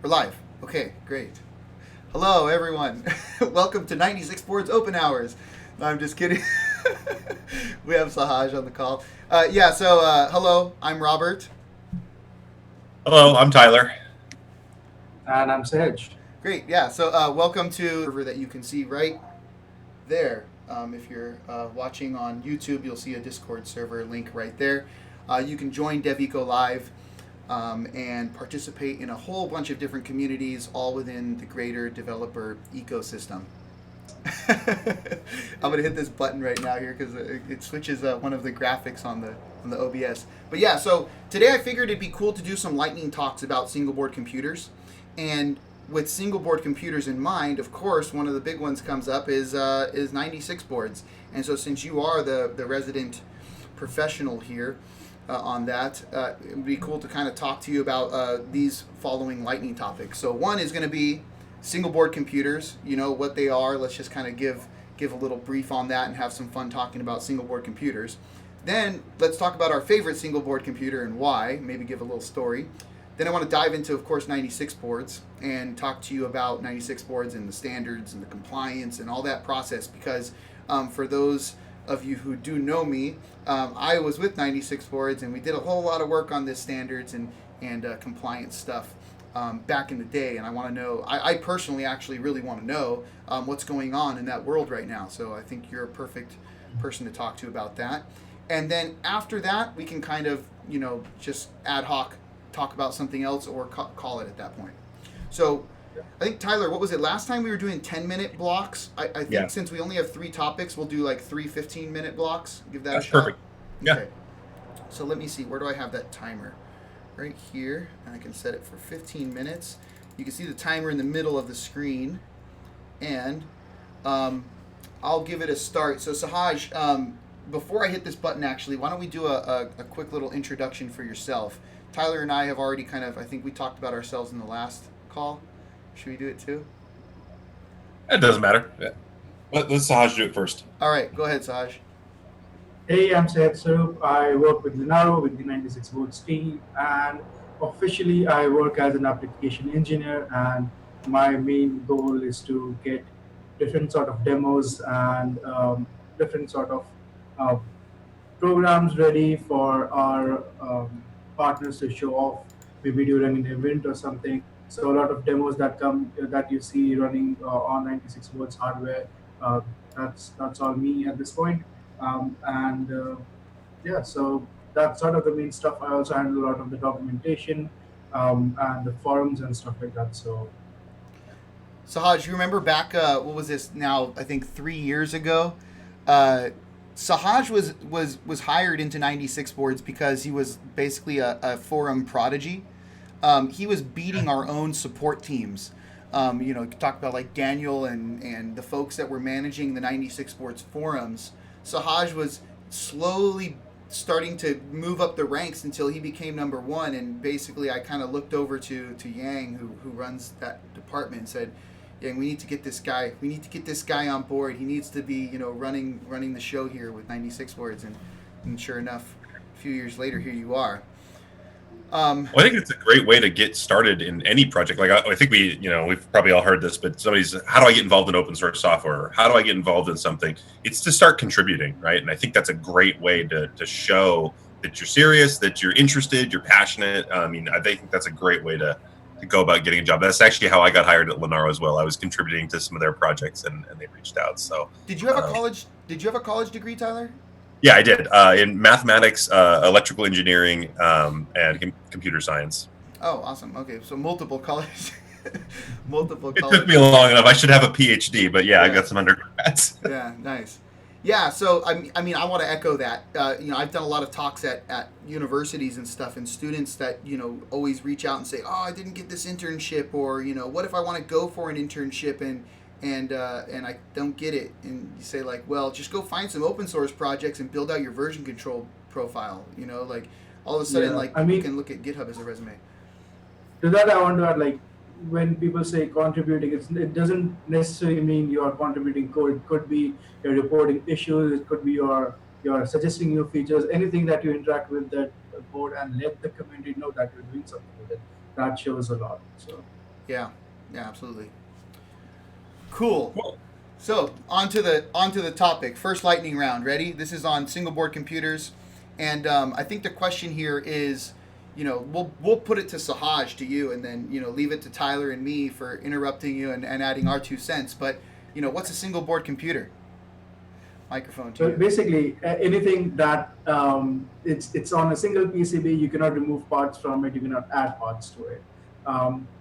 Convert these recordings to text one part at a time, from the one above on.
We're live. Okay, great. Hello, everyone. Welcome to 96 Boards Open Hours. No, I'm just kidding. We have Sahaj on the call. Hello, I'm Robert. Hello, I'm Tyler. And I'm Sahaj. Great, yeah. Welcome to the server that you can see right there. If you're watching on YouTube, you'll see a Discord server link right there. You can join devEco Live and participate in a whole bunch of different communities, all within the greater developer ecosystem. I'm gonna hit this button right now here because it switches one of the graphics on the OBS. But yeah, so today I figured it'd be cool to do some lightning talks about single board computers, and with single board computers in mind, of course, one of the big ones comes up is 96 boards. And so since you are the resident professional here on that, it would be cool to kind of talk to you about these following lightning topics. So one is going to be single board computers, what they are. Let's just kind of give a little brief on that and have some fun talking about single board computers. Then let's talk about our favorite single board computer and why, maybe give a little story. Then I want to dive into, of course, 96 boards and talk to you about 96 boards and the standards and the compliance and all that process, because for those of you who do know me, I was with 96 boards and we did a whole lot of work on this standards and compliance stuff back in the day, and I want to know, I personally actually really want to know what's going on in that world right now. So I think you're a perfect person to talk to about that. And then after that, we can kind of, just ad hoc talk about something else or call it at that point. So I think, Tyler, what was it? Last time we were doing 10-minute blocks. I think since we only have 3 topics, we'll do like 3 15-minute blocks. Give that a shot. Perfect. Yeah. Okay. So let me see. Where do I have that timer? Right here. And I can set it for 15 minutes. You can see the timer in the middle of the screen. And I'll give it a start. So Sahaj, before I hit this button, actually, why don't we do a quick little introduction for yourself? Tyler and I have already I think we talked about ourselves in the last call. Should we do it too? It doesn't matter. Yeah. Let Sahaj do it first. All right, go ahead, Sahaj. Hey, I'm Sahaj Sarup. I work with Linaro with the 96 Boards team, and officially I work as an application engineer, and my main goal is to get different sort of demos and different sort of uh, programs ready for our partners to show off, maybe during an event or something. So a lot of demos that you see running on 96 volts hardware. Uh, that's all me at this point. So that's sort of the main stuff. I also handle a lot of the documentation and the forums and stuff like that. So Sahaj, you remember back, what was this now, I think 3 years ago? Sahaj was hired into 96 boards because he was basically a forum prodigy. He was beating our own support teams. Talk about like Daniel and the folks that were managing the 96 boards forums. Sahaj was slowly starting to move up the ranks until he became number 1. And basically I kind of looked over to Yang, who runs that department, and said, and we need to get this guy. We need to get this guy on board. He needs to be, running the show here with 96 boards. And sure enough, a few years later, here you are. Well, I think it's a great way to get started in any project. Like I think we've probably all heard this, but how do I get involved in open source software? How do I get involved in something? It's to start contributing, right? And I think that's a great way to show that you're serious, that you're interested, you're passionate. I think that's a great way to go about getting a job. That's actually how I got hired at Linaro as well. I was contributing to some of their projects, and they reached out. So, did you have a college? Did you have a college degree, Tyler? Yeah, I did in mathematics, electrical engineering, and computer science. Oh, awesome. Okay, so multiple colleges. It took me long enough. I should have a PhD, but yeah. I got some undergrads. Yeah, nice. Yeah, so I want to echo that. I've done a lot of talks at universities and stuff, and students that always reach out and say, "Oh, I didn't get this internship," or what if I want to go for an internship and I don't get it? And you say like, well, just go find some open source projects and build out your version control profile. Like all of a sudden, you can look at GitHub as a resume. To that, I want to add, like, when people say contributing, it doesn't necessarily mean you are contributing code. It could be you're reporting issues. It could be you're suggesting new features. Anything that you interact with that board and let the community know that you're doing something with it. That shows a lot. So Yeah, yeah, absolutely. Cool. Cool. So onto the topic. First lightning round. Ready? This is on single board computers, and I think the question here is, we'll put it to Sahaj, to you, and then leave it to Tyler and me for interrupting you and adding our 2 cents. But what's a single board computer? Microphone to So you. basically, anything that it's on a single PCB, you cannot remove parts from it. You cannot add parts to it.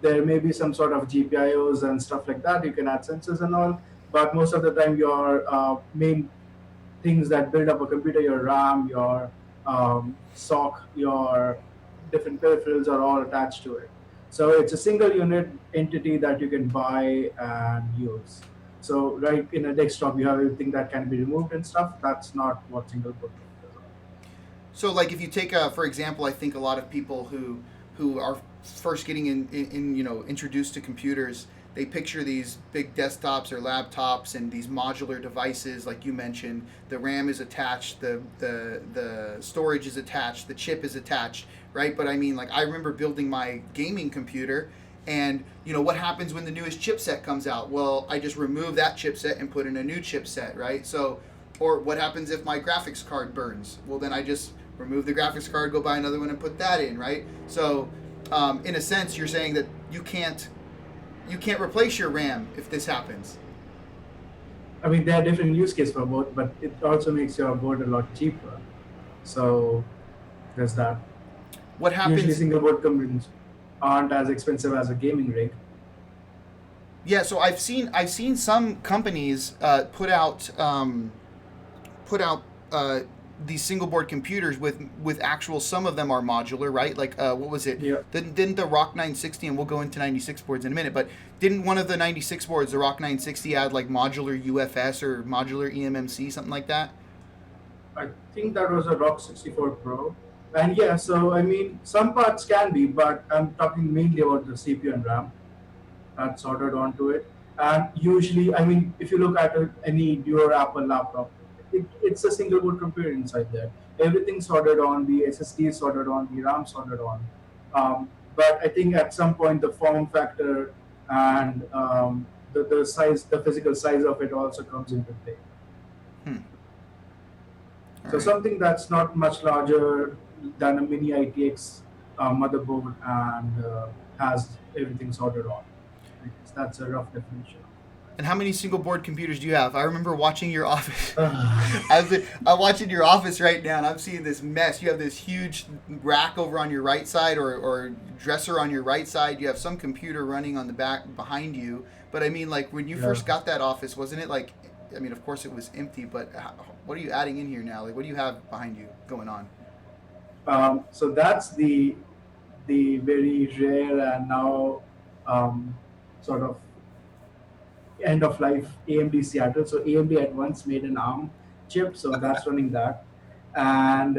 There may be some sort of GPIOs and stuff like that. You can add sensors and all, but most of the time, your main things that build up a computer, your RAM, your SOC, your different peripherals are all attached to it. So it's a single unit entity that you can buy and use. So right in a desktop, you have everything that can be removed and stuff. That's not what single board computers are. So, like, if you take, for example, I think a lot of people who are first getting introduced to computers, they picture these big desktops or laptops and these modular devices, like you mentioned. The RAM is attached, the storage is attached, the chip is attached, right? But I mean, like, I remember building my gaming computer, and what happens when the newest chipset comes out? Well, I just remove that chipset and put in a new chipset, right? So, or what happens if my graphics card burns? Well, then I just remove the graphics card, go buy another one, and put that in, right? So, in a sense, you're saying that you can't replace your RAM if this happens. I mean, there are different use cases for both, but it also makes your board a lot cheaper. So there's that. What Usually, happens? single board computers aren't as expensive as a gaming rig. Yeah, so I've seen some companies put out these single board computers with actual. Some of them are modular, right? Like what was it? Yeah. Didn't the Rock 960, and we'll go into 96 boards in a minute, but didn't one of the 96 boards, the Rock 960, add like modular UFS or modular eMMC, something like that? I think that was a Rock 64 Pro. And yeah, so I mean, some parts can be, but I'm talking mainly about the CPU and RAM that's soldered onto it. And usually, I mean, if you look at any newer Apple laptop, it's a single board computer inside there. Everything's soldered on, the SSD is soldered on, the RAM soldered on. But I think at some point the form factor and the size, the physical size of it also comes into play. All So right. something that's not much larger than a mini ITX motherboard and has everything soldered on. I guess that's a rough definition. And how many single board computers do you have? I remember watching your office. Uh, I'm watching your office right now, and I'm seeing this mess. You have this huge rack over on your right side, or dresser on your right side. You have some computer running on the back behind you. But I mean, like, when you Yeah. first got that office, wasn't it like? I mean, of course it was empty, but what are you adding in here now? Like, what do you have behind you going on? So that's the very rare and now sort of end of life AMD Seattle. So AMD had once made an ARM chip, so that's running that. And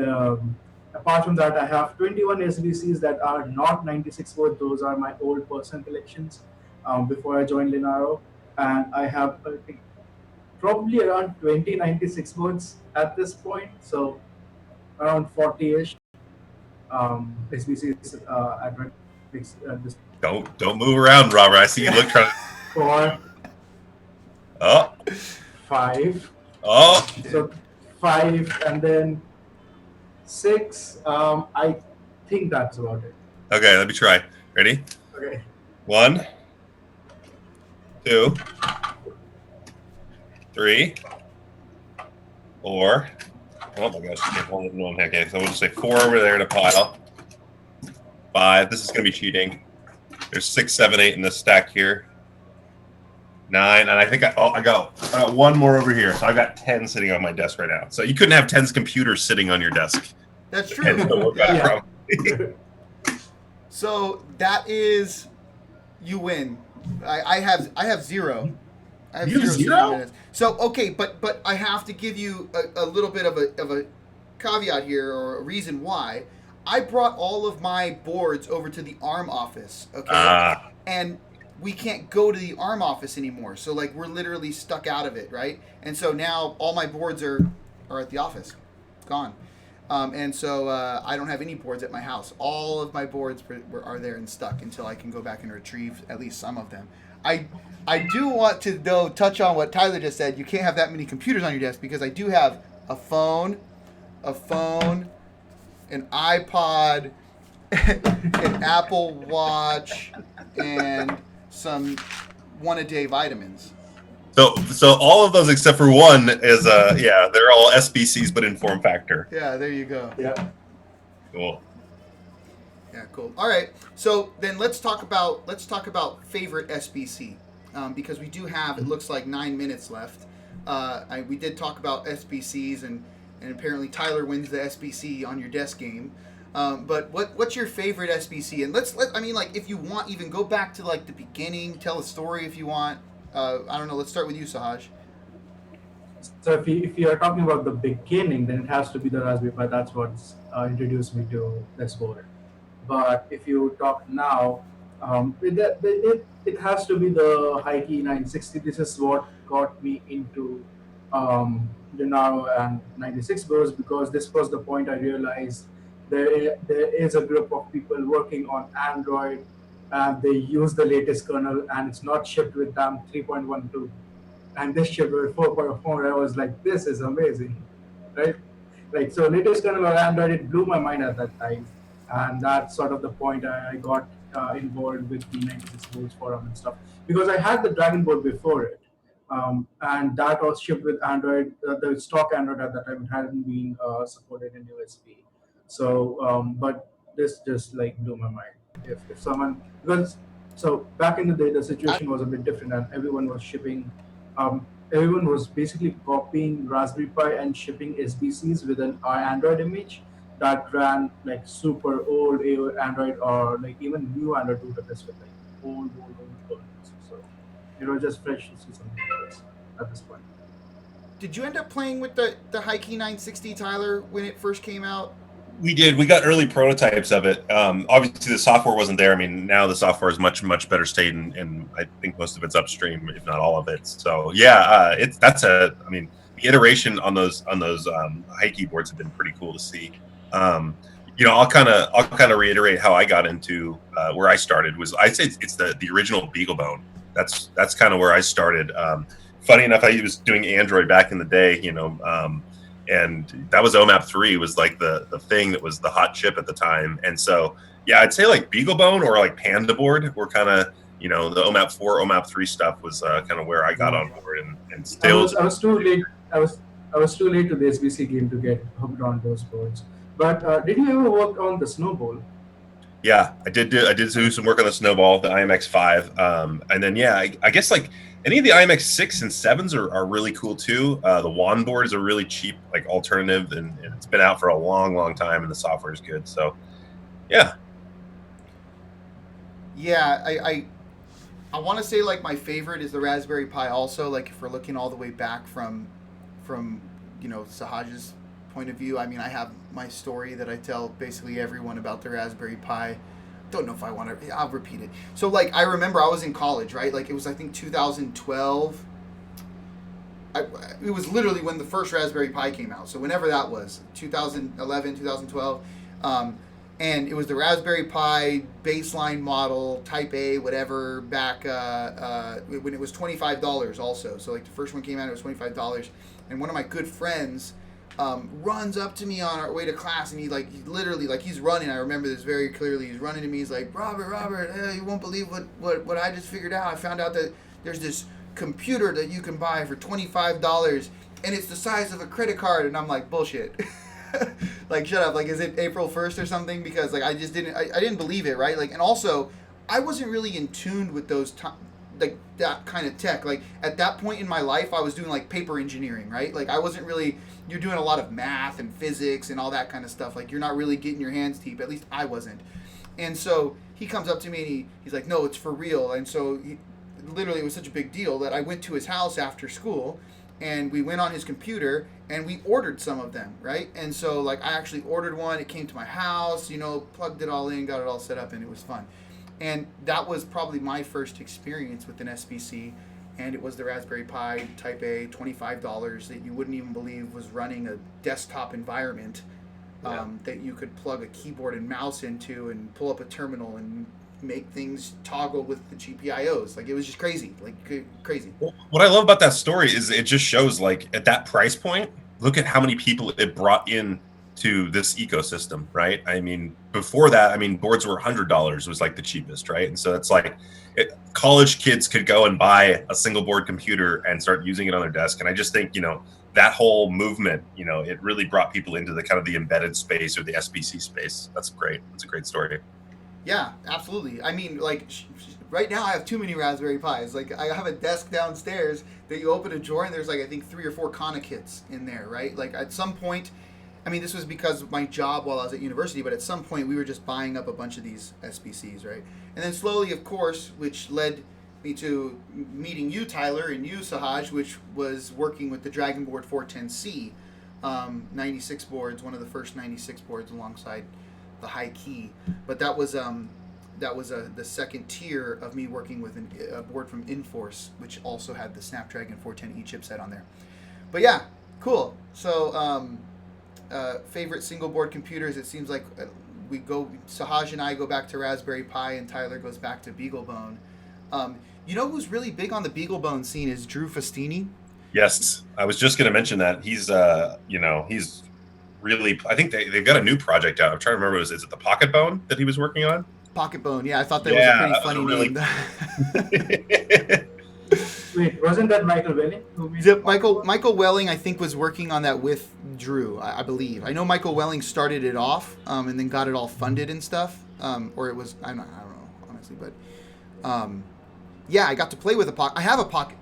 apart from that, I have 21 SBCs that are not 96 volt. Those are my old personal collections before I joined Linaro. And I have probably around 20 96 volts at this point, so around 40-ish SBCs at this Don't move around, Robert. I see you look trying. 4, Oh, 5. oh. So 5 and then 6. I think that's about it. Okay, let me try. Ready? Okay. 1, 2, 3, 4. Oh my gosh, I can't hold it in one hand. Okay, so we'll just say 4 over there in a pile. 5. This is going to be cheating. There's 6, 7, 8 in this stack here. 9, and I think I got one more over here. So I got 10 sitting on my desk right now. So you couldn't have 10's computers sitting on your desk. That's true. Depends on where we got it Yeah. from. So that is, you win. I have 0. I have You have 0? minutes. So okay, but I have to give you a little bit of a caveat here, or a reason why. I brought all of my boards over to the ARM office, okay? And we can't go to the ARM office anymore. So like we're literally stuck out of it, right? And so now all my boards are at the office. Gone. And so I don't have any boards at my house. All of my boards are there and stuck until I can go back and retrieve at least some of them. I I do want to though touch on what Tyler just said. You can't have that many computers on your desk because I do have a phone, an iPod, an Apple Watch, and some one a day vitamins. So all of those except for one is yeah, they're all SBCs but in form factor. Yeah, there you go. Yeah. Cool. Yeah, cool. All right, so then let's talk about favorite SBC, because we do have, it looks like 9 minutes left. We did talk about SBCs, and apparently Tyler wins the SBC on your desk game. But what's your favorite SBC? And I mean, like, if you want, even go back to like the beginning, tell a story if you want. I don't know. Let's start with you, Sahaj. So if you are talking about the beginning, then it has to be the Raspberry Pi. That's what's introduced me to this board. But if you talk now, it has to be the Hikey 960. This is what got me into Gennaro and 96 boards, because this was the point I realized there is a group of people working on Android, and they use the latest kernel, and it's not shipped with them 3.12, and this shipped with 4.4. I was like, this is amazing, right? Like, so latest kernel on Android, it blew my mind at that time, and that's sort of the point I got involved with the 96 boards forum and stuff, because I had the Dragon board before it, and that was shipped with Android. The stock Android at that time, it hadn't been supported in USB. So, but this just like blew my mind. If someone, because so back in the day the situation was a bit different, and everyone was shipping, everyone was basically copying Raspberry Pi and shipping SBCs with an Android image that ran like super old Android, or like even new Android database with like old kernels. So it was just fresh to see something like this at this point. Did you end up playing with the Hikey 960, Tyler, when it first came out? We did. We got early prototypes of it. Obviously, the software wasn't there. I mean, now the software is much better state, and I think most of it's upstream, if not all of it. So yeah, I mean, the iteration on those high keyboards have been pretty cool to see. I'll kind of reiterate how I got into where I started. Was I'd say it's the original BeagleBone. That's kind of where I started. Funny enough, I was doing Android back in the day. And that was OMAP 3 was like the thing that was the hot chip at the time. And so, yeah, I'd say like BeagleBone or like Panda board were kind of, the OMAP 4, OMAP 3 stuff was kind of where I got on board, and still. I was too late. I was too late to the SBC game to get hooked on those boards. But did you ever work on the Snowball? Yeah, I did do some work on the Snowball, the IMX5, and then I guess like any of the IMX 6 and 7s are really cool too. The WAN board is a really cheap like alternative, and it's been out for a long time, and the software is good. So, yeah. Yeah, I want to say like my favorite is the Raspberry Pi. Also, like if we're looking all the way back from Sahaj's point of view. I mean, I have my story that I tell basically everyone about the Raspberry Pi. Don't know if I want to. I'll repeat it. So, like, I remember I was in college, right? Like, it was, I think, 2012. It was literally when the first Raspberry Pi came out. So, whenever that was, 2011, 2012. And it was the Raspberry Pi baseline model, Type A, whatever, back when it was $25 also. So, like, the first one came out, it was $25. And one of my good friends runs up to me on our way to class, and he literally he's running. I remember this very clearly. He's running to me. He's like, Robert, you won't believe what I just figured out. I found out that there's this computer that you can buy for $25, and it's the size of a credit card. And I'm like, bullshit. Like, shut up. Like, is it April 1st or something? Because like I didn't believe it, right? Like, and also I wasn't really in tune with those like that kind of tech. Like, at that point in my life, I was doing like paper engineering, right? Like, I wasn't really. You're doing a lot of math and physics and all that kind of stuff. Like, you're not really getting your hands deep. At least I wasn't. And so he comes up to me and he's like, no, it's for real. And so literally it was such a big deal that I went to his house after school, and we went on his computer and we ordered some of them, right? And so like I actually ordered one. It came to my house, plugged it all in, got it all set up, and it was fun. And that was probably my first experience with an SBC. And it was the Raspberry Pi Type A, $25 that you wouldn't even believe was running a desktop environment that you could plug a keyboard and mouse into and pull up a terminal and make things toggle with the GPIOs. Like, it was just crazy, crazy. Well, what I love about that story is it just shows, like, at that price point, look at how many people it brought in to this ecosystem, right? I mean, before that, I mean, boards were $100 was like the cheapest, right? And so it's like college kids could go and buy a single board computer and start using it on their desk. And I just think, that whole movement, it really brought people into the kind of the embedded space or the SBC space. That's great. That's a great story. Yeah, absolutely. I mean, like, right now I have too many Raspberry Pis. Like, I have a desk downstairs that you open a drawer and there's, like, I think 3 or 4 Kana kits in there, right? Like, at some point, I mean, this was because of my job while I was at university, but at some point we were just buying up a bunch of these SBCs, right? And then slowly, of course, which led me to meeting you, Tyler, and you, Sahaj, which was working with the Dragon Board 410C 96 boards, one of the first 96 boards alongside the high key. But that was the second tier of me working with a board from Inforce, which also had the Snapdragon 410E chipset on there. But yeah, cool. So favorite single board computers, it seems like Sahaj and I go back to Raspberry Pi and Tyler goes back to BeagleBone. You know who's really big on the BeagleBone scene is Drew Festini. Yes, I was just going to mention that. He's he's really, I think they've got a new project out. I'm trying to remember, is it the Pocket Bone that he was working on? Pocket Bone, yeah, I thought that was a pretty funny name. Wait, wasn't that Michael Welling? Michael Welling, I think, was working on that with Drew, I believe. I know Michael Welling started it off and then got it all funded and stuff. Or it was, I don't know, honestly. But, yeah, I got to play with a Pocket. I have a Pocket.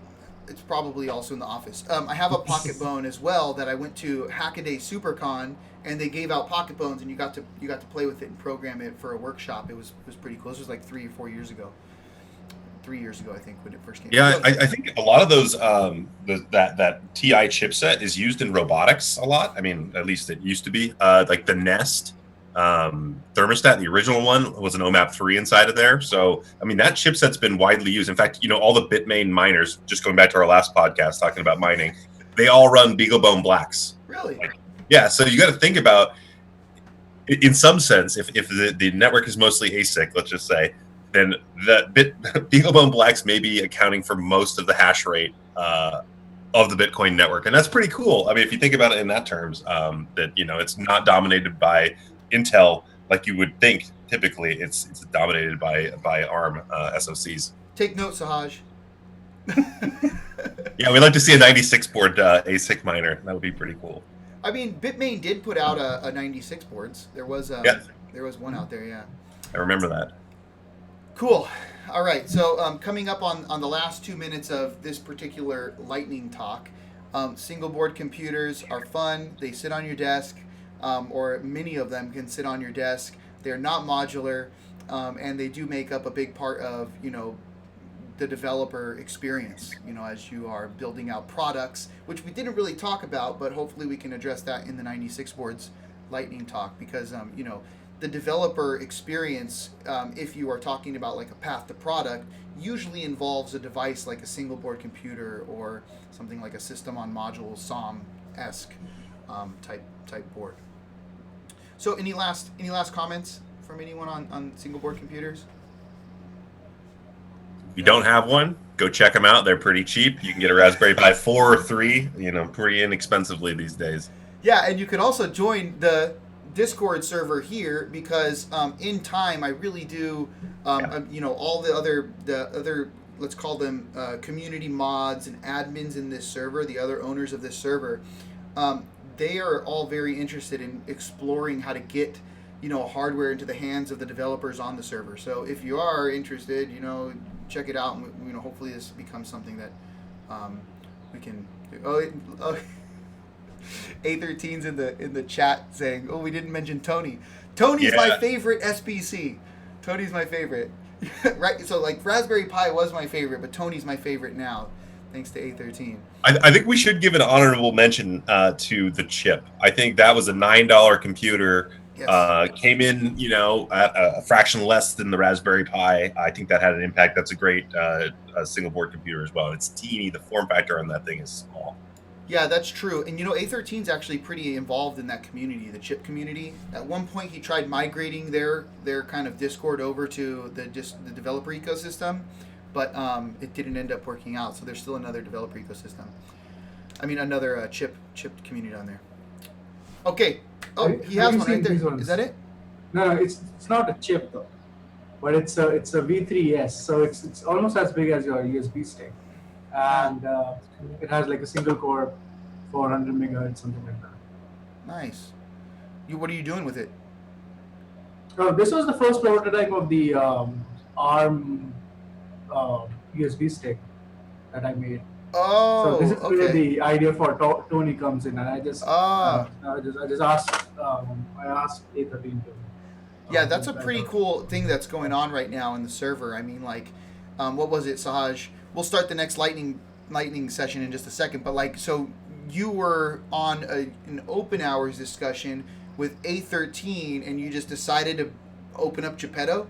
It's probably also in the office. I have a Pocket Bone as well that I went to Hackaday SuperCon, and they gave out Pocket Bones, and you got to play with it and program it for a workshop. It was pretty cool. This was like 3 or 4 years ago. 3 years ago, I think, when it first came out. Yeah, I think a lot of those that TI chipset is used in robotics a lot. I mean, at least it used to be. Like the Nest thermostat, the original one was an OMAP 3 inside of there. So, I mean, that chipset's been widely used. In fact, all the Bitmain miners, just going back to our last podcast talking about mining, they all run BeagleBone Blacks. Really? Yeah, so you got to think about, in some sense, if the network is mostly ASIC, let's just say, then BeagleBone Blacks may be accounting for most of the hash rate of the Bitcoin network, and that's pretty cool. I mean, if you think about it in that terms, that it's not dominated by Intel like you would think. Typically, it's dominated by ARM SoCs. Take note, Sahaj. Yeah, we'd like to see a 96 board ASIC miner. That would be pretty cool. I mean, Bitmain did put out a 96 boards. There was there was one out there, yeah. I remember that. Cool. All right. So coming up on the last 2 minutes of this particular lightning talk, single board computers are fun. They sit on your desk, or many of them can sit on your desk. They're not modular, and they do make up a big part of the developer experience. As you are building out products, which we didn't really talk about, but hopefully we can address that in the 96 boards lightning talk, because the developer experience, if you are talking about like a path to product, usually involves a device like a single board computer or something like a system on module SOM-esque type board. So any last comments from anyone on single board computers? If you don't have one, go check them out. They're pretty cheap. You can get a Raspberry Pi 4 or 3, pretty inexpensively these days. Yeah, and you could also join the Discord server here, because in time I really do all the other let's call them community mods and admins in this server, the other owners of this server, they are all very interested in exploring how to get hardware into the hands of the developers on the server. So if you are interested, check it out, and hopefully this becomes something that we can do. A13's in the chat saying, "Oh, we didn't mention Tony. Tony's my favorite SBC. Tony's my favorite." Right? So like Raspberry Pi was my favorite, but Tony's my favorite now, thanks to A13. I think we should give an honorable mention to the chip. I think that was a $9 computer. Yes. Came in, at a fraction less than the Raspberry Pi. I think that had an impact. That's a great single board computer as well. It's teeny. The form factor on that thing is small. Yeah, that's true. And A13 is actually pretty involved in that community, the chip community. At one point, he tried migrating their kind of Discord over to the developer ecosystem, but it didn't end up working out. So there's still another developer ecosystem. I mean, another chip community on there. Okay. Oh, he Have has you one right seen there. these ones? Is that it? No, no, it's not a chip though, but it's a V3S, so it's almost as big as your USB stick, Ah, and it has like a single core, 400 megahertz, something like that. nice. What are you doing with it? So this was the first prototype of the ARM USB stick that I made. So this Oh, is where okay. the idea for Tony comes in, and Ah, I just asked I asked A13 to yeah, that's a make that pretty out. cool thing that's going on right now in the server. I mean, like, what was it, Sahaj? We'll start the next lightning session in just a second. But like, so you were on an open hours discussion with A13, and you just decided to open up Geppetto.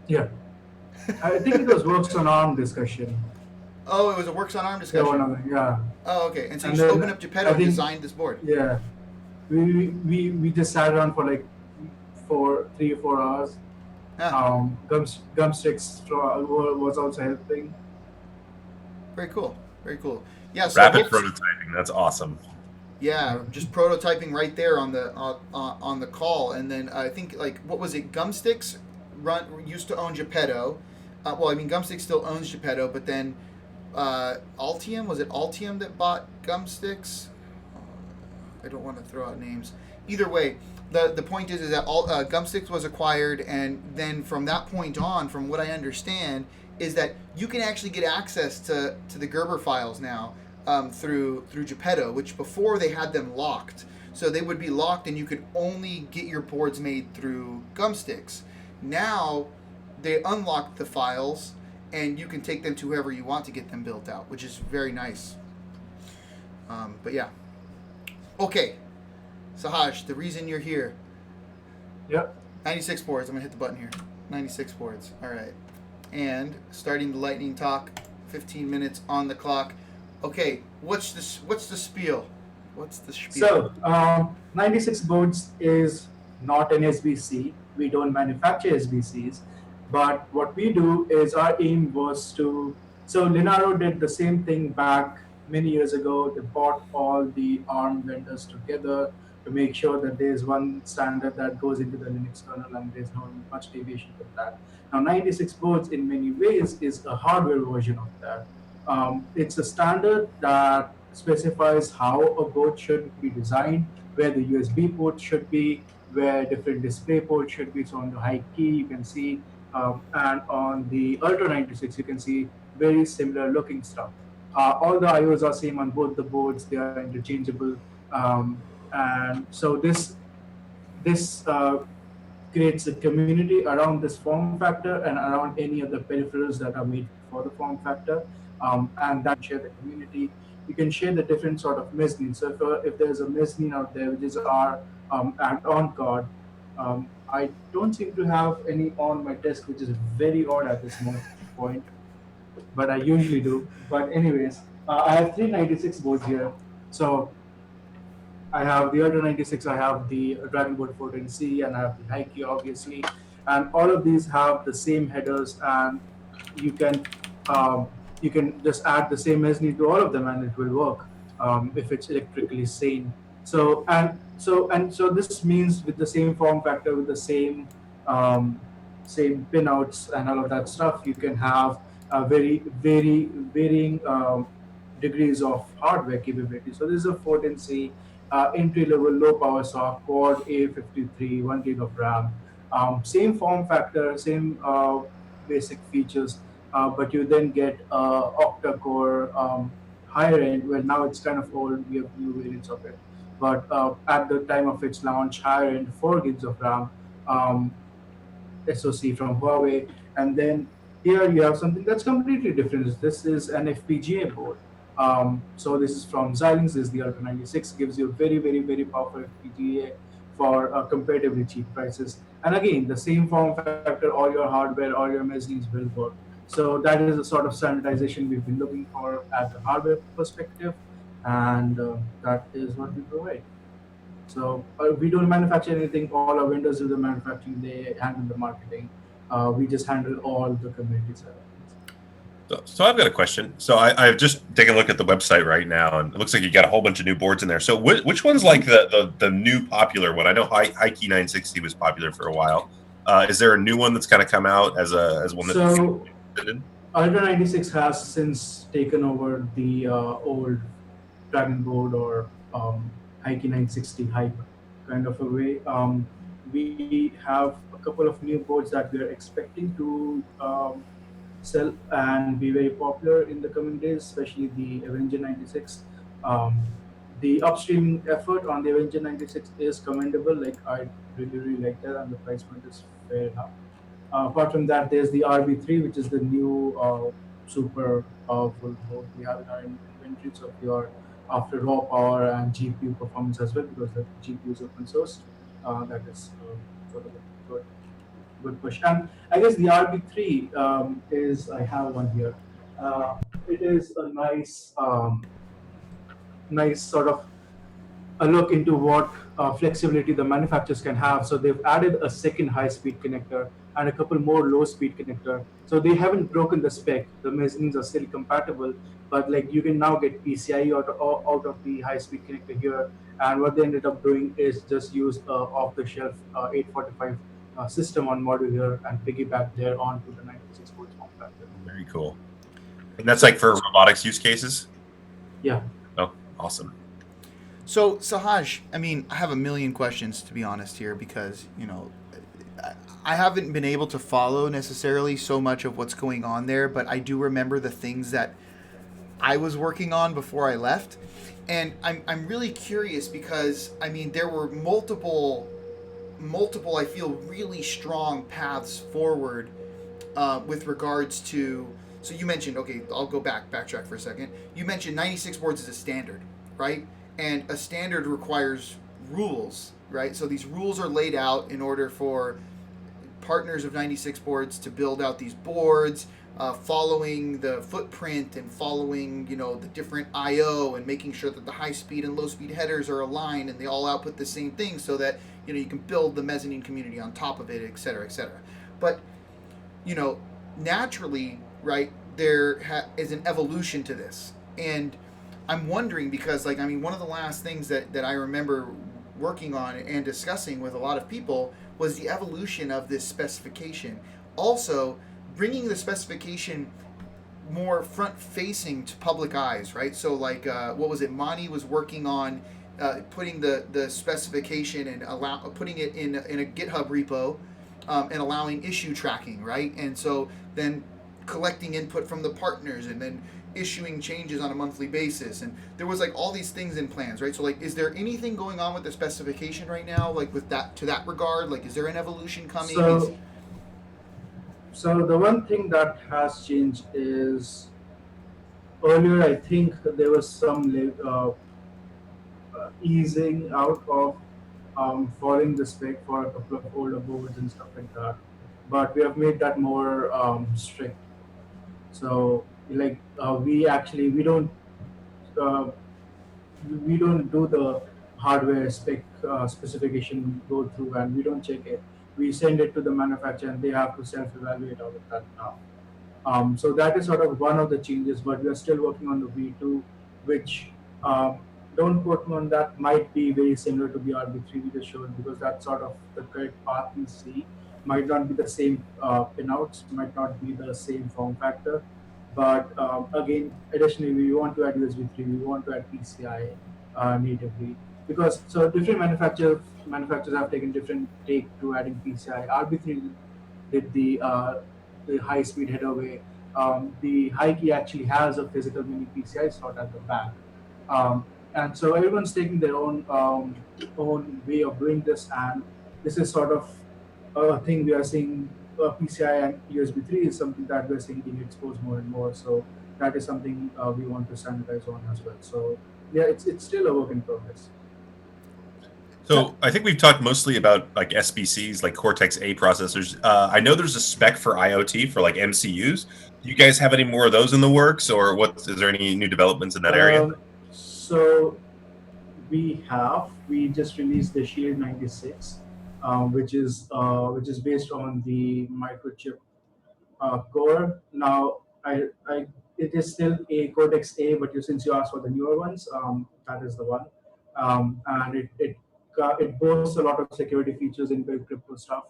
Yeah, I think it was works on ARM discussion. Oh, it was a works on ARM Yeah, one discussion. of them. Yeah, Oh, okay. And so you and just then opened up I Geppetto and think designed this board. yeah, we just sat around for like for 3 or 4 hours. Yeah, Gumsticks was also helping. very cool. Very cool. Yeah. So Rapid hopes. prototyping. That's awesome. Yeah, Yeah. just prototyping right there on the call, and then I think like what was it? Gumsticks used to own Geppetto. Well, I mean Gumsticks still owns Geppetto, but then Altium, was it Altium that bought Gumsticks? I don't want to throw out names. Either way, the point is that Gumsticks was acquired, and then from that point on, from what I understand, is that you can actually get access to the Gerber files now through Geppetto, which before they had them locked. So they would be locked, and you could only get your boards made through Gumsticks. Now they unlock the files, and you can take them to whoever you want to get them built out, which is very nice. But yeah, okay, Sahaj, the reason you're here, Yep. 96 boards. I'm gonna hit the button here. 96 boards. All right, and starting the lightning talk. 15 minutes on the clock. Okay, what's this? What's the spiel? What's the spiel? So 96 boards is not an SBC. We don't manufacture SBCs, but what we do is our aim was to. So Linaro did the same thing back many years ago. They bought all the ARM vendors together to make sure that there's one standard that goes into the Linux kernel and there's no much deviation from that. Now 96 boards in many ways is a hardware version of that. It's a standard that specifies how a board should be designed, where the USB port should be, where different display ports should be. So on the high key, you can see, and on the Ultra 96, you can see very similar looking stuff. All the IOs are same on both the boards; they are interchangeable, and so this creates a community around this form factor and around any of the peripherals that are made for the form factor, and that share the community. You can share the different sort of mezzanine. So if there's a mezzanine out there, which is our add-on card, I don't seem to have any on my desk, which is very odd at this point, but I usually do. But anyways, I have 396 boards here. So I have the Ultra 96, I have the Dragon Boat 14C, and I have the Hikey, obviously. And all of these have the same headers, and you can um, you can just add the same mezzanine to all of them, and it will work if it's electrically sane. So this means with the same form factor, with the um, same pinouts and all of that stuff, you can have very varying degrees of hardware capability. So this is a 14C entry level low power sock, quad A53, 1 gig of RAM. Same form factor, same basic features, but you then get octa core higher end. Well, now it's kind of old. We have new variants of it, but at the time of its launch, higher end 4 gigs of RAM. Um, SoC from Huawei, and then here you have something that's completely different. This is an FPGA board. So this is from Xilinx. This is the Ultra 96. Gives you a very powerful FPGA for comparatively cheap prices. And again, the same form factor, all your hardware, all your machines will work. So that is the sort of standardization we've been looking for at the hardware perspective. and that is what we provide. So we don't manufacture anything. All our vendors do the manufacturing. They handle the marketing. We just handle all the community side of things. So I've got a question. So I've just taken a look at the website right now, and it looks like you got a whole bunch of new boards in there. So which one's like the new popular one? I know Hikey 960 was popular for a while. Is there a new one that's kind of come out as one that? So Ultra 96 has since taken over the old Dragon board or Hikey 960 hype kind of a way. We have a couple of new boards that we are expecting to sell and be very popular in the coming days, especially the Avenger 96. Um, the upstream effort on the Avenger 96 is commendable. Like I really like that, and the price point is fair enough. Apart from that, there's the RB3, which is the new super powerful board we have in our inventory. So if you are after raw power and GPU performance as well, because the GPU is open source, that is sort of a good push. And I guess the RB3 is, I have one here. It is a nice sort of a look into what flexibility the manufacturers can have. So they've added a second high-speed connector and a couple more low-speed connector. So they haven't broken the spec. The mezzanines are still compatible, but like you can now get PCIe out of the high-speed connector here. And what they ended up doing is just use off-the-shelf 845 system on module here and piggyback there onto the 96 volts form factor. Very cool. And that's like for robotics use cases? Yeah. Oh, awesome. So Sahaj, I mean, I have a million questions to be honest here because I haven't been able to follow necessarily so much of what's going on there, but I do remember the things that I was working on before I left, and I'm really curious because I mean there were multiple I feel really strong paths forward with regards to. So you mentioned, okay, I'll backtrack for a second. You mentioned 96 boards is a standard, right? And a standard requires rules, right? So these rules are laid out in order for partners of 96 boards to build out these boards, following the footprint and following the different I/O and making sure that the high speed and low speed headers are aligned and they all output the same thing, so that you can build the mezzanine community on top of it, et cetera, et cetera. But naturally, right, there is an evolution to this, and I'm wondering because, like, I mean, one of the last things that I remember working on and discussing with a lot of people was the evolution of this specification. Also, bringing the specification more front-facing to public eyes, right? So, like, what was it? Mani was working on putting the specification and putting it in a GitHub repo and allowing issue tracking, right? And so then collecting input from the partners and then issuing changes on a monthly basis, and there was like all these things in plans, right? So like, is there anything going on with the specification right now, like with that to that regard? Like, is there an evolution coming? So the one thing that has changed is earlier I think there was some easing out of following the spec for a couple of older boards and stuff like that, but we have made that more strict. So like uh, we don't do the hardware specification go through, and we don't check it. We send it to the manufacturer and they have to self-evaluate all of that now. So that is sort of one of the changes, but we are still working on the V2, which don't quote me on that, might be very similar to the RB3 we just showed, because that's sort of the correct path we see. Might not be the same pinouts, might not be the same form factor, but again, additionally, we want to add USB 3, we want to add PCI natively, because so different manufacturers have taken different take to adding PCI. RB3 did the high speed header way. The high key actually has a physical mini PCI slot at the back, and so everyone's taking their own way of doing this, and this is sort of a thing we are seeing. PCI and USB 3 is something that we're seeing being exposed more and more. So that is something we want to standardize on as well. So yeah, it's still a work in progress. So I think we've talked mostly about like SBCs, like Cortex A processors. I know there's a spec for IoT for like MCUs. Do you guys have any more of those in the works, or is there any new developments in that area? So we just released the Shield 96, which is based on the microchip core. Now, it is still a Cortex A, but since you asked for the newer ones, that is the one, and it boasts a lot of security features in built crypto stuff,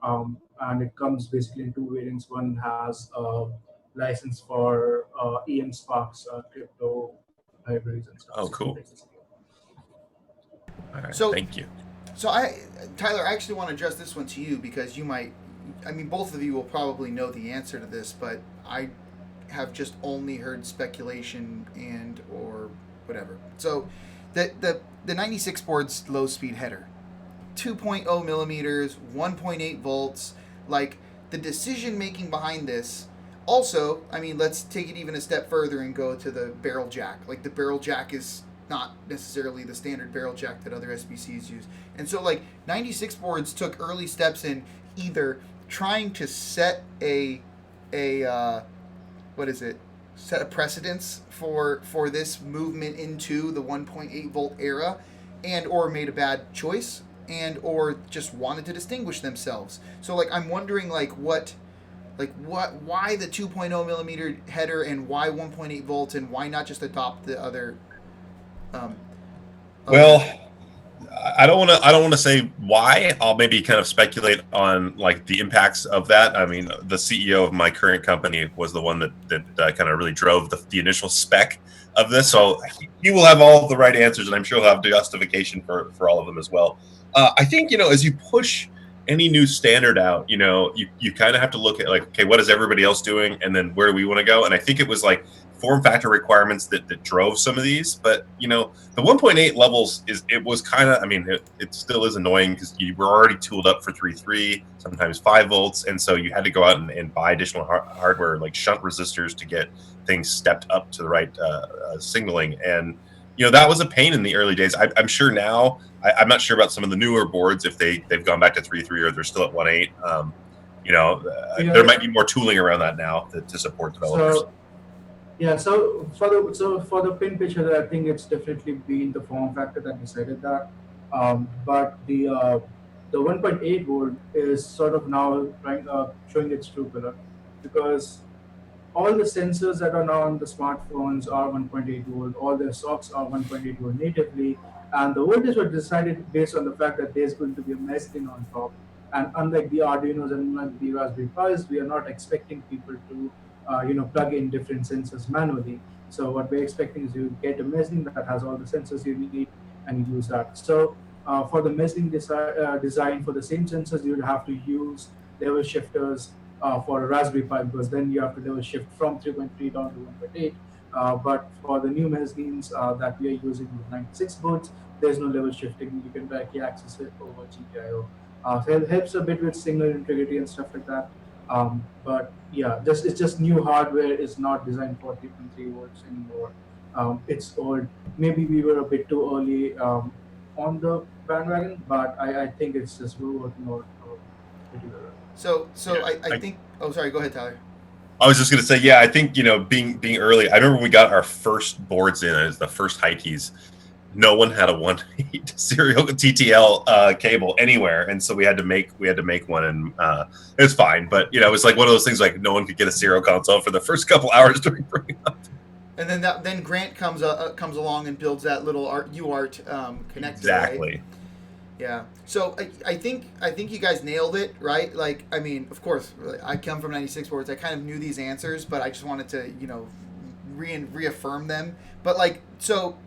and it comes basically in two variants. One has a license for EM Sparks crypto libraries and stuff. Oh, So cool. it's All right, So, thank you. so Tyler, I actually want to address this one to you because you might, I mean, both of you will probably know the answer to this, but I have just only heard speculation and or whatever. So, the 96 board's low speed header, 2.0 millimeters, 1.8 volts, like the decision making behind this. Also, I mean, let's take it even a step further and go to the barrel jack. Like the barrel jack is not necessarily the standard barrel jack that other SBCs use. And so like 96 boards took early steps in either trying to set a what is it? Set a precedence for this movement into the 1.8 volt era, and or made a bad choice, and or just wanted to distinguish themselves. So like I'm wondering why the 2.0 millimeter header and why 1.8 volts, and why not just adopt the other Well, I don't want to say why. I'll maybe kind of speculate on like the impacts of that. I mean, the CEO of my current company was the one that kind of really drove the initial spec of this. So he will have all of the right answers, and I'm sure he'll have justification for all of them as well. I think, as you push any new standard out, you kind of have to look at like, okay, what is everybody else doing, and then where do we want to go? And I think it was like form factor requirements that drove some of these. But the 1.8 levels it was kind of, I mean, it still is annoying because you were already tooled up for 3.3, sometimes 5 volts, and so you had to go out and buy additional hardware like shunt resistors to get things stepped up to the right signaling. And that was a pain in the early days. I'm sure now. I'm not sure about some of the newer boards if they've gone back to 3.3 or they're still at 1.8. There might be more tooling around that now to support developers. So for the pin pitch header, I think it's definitely been the form factor that decided that. But the 1.8 volt is sort of now showing its true color, because all the sensors that are now on the smartphones are 1.8 volt. All their socks are 1.8 volt natively, and the voltage was decided based on the fact that there's going to be a mezzanine on top. And unlike the Arduinos and unlike the Raspberry Pis, we are not expecting people to plug in different sensors manually. So what we're expecting is you get a mezzanine that has all the sensors you need, and you use that. So for the mezzanine design for the same sensors, you would have to use level shifters for a Raspberry Pi, because then you have to level shift from 3.3 down to 1.8. But for the new mezzanines that we are using with 96 boards, there's no level shifting. You can directly access it over GPIO. So it helps a bit with signal integrity and stuff like that. But yeah, it's just new hardware is not designed for 3.3 volts anymore. It's old. Maybe we were a bit too early on the bandwagon, but I think it's just we're working out pretty well. So I think. Oh, sorry. Go ahead, Tyler. I was just going to say, yeah, I think, being early, I remember when we got our first boards in as the first high keys, no one had a 1.8 serial TTL cable anywhere. And so we had to make one, and it was fine. But, it was like one of those things, like no one could get a serial console for the first couple hours during bringing up. And then Grant comes along and builds that little UART connector. Exactly. Right? Yeah. So I think you guys nailed it, right? Like, I mean, of course, I come from 96 boards. I kind of knew these answers, but I just wanted to, reaffirm them. But like, so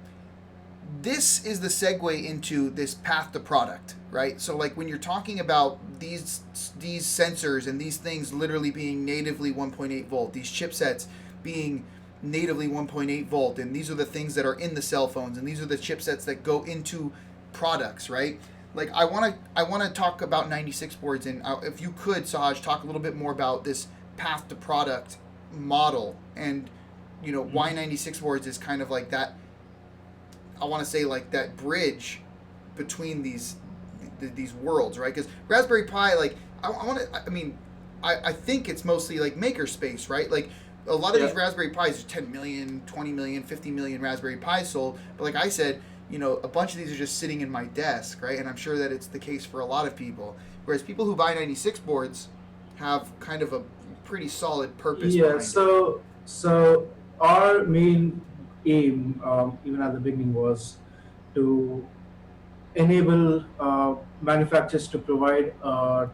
this is the segue into this path to product, right? So like when you're talking about these sensors and these things literally being natively 1.8 volt, these chipsets being natively 1.8 volt, and these are the things that are in the cell phones, and these are the chipsets that go into products, right? Like I want to talk about 96 boards, and if you could, Saj, talk a little bit more about this path to product model, and why 96 boards is kind of like that. I want to say like that bridge between these worlds, right? Because Raspberry Pi, like I think it's mostly like makerspace, right? Like a lot of Yeah. these Raspberry Pis, there's 10 million, 20 million, 50 million Raspberry Pis sold. But like I said, a bunch of these are just sitting in my desk, right? And I'm sure that it's the case for a lot of people. Whereas people who buy 96 boards have kind of a pretty solid purpose Yeah, behind it. so our main aim, even at the beginning, was to enable manufacturers to provide a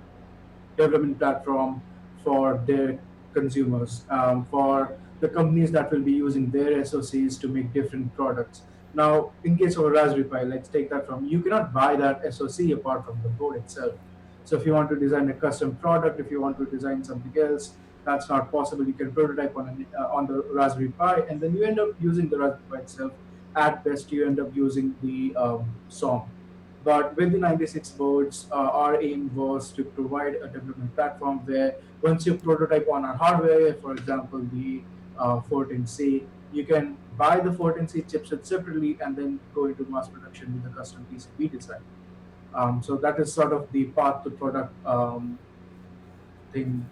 development platform for their consumers, for the companies that will be using their SoCs to make different products. Now, in case of a Raspberry Pi, let's take that from you cannot buy that SoC apart from the board itself. So, if you want to design a custom product, if you want to design something else, that's not possible. You can prototype on the Raspberry Pi, and then you end up using the Raspberry Pi itself. At best, you end up using the SOM. But with the 96 boards, our aim was to provide a development platform where once you prototype on our hardware, for example, the 14C, you can buy the 14C chipset separately and then go into mass production with a custom PCB design. So that is sort of the path to product thing.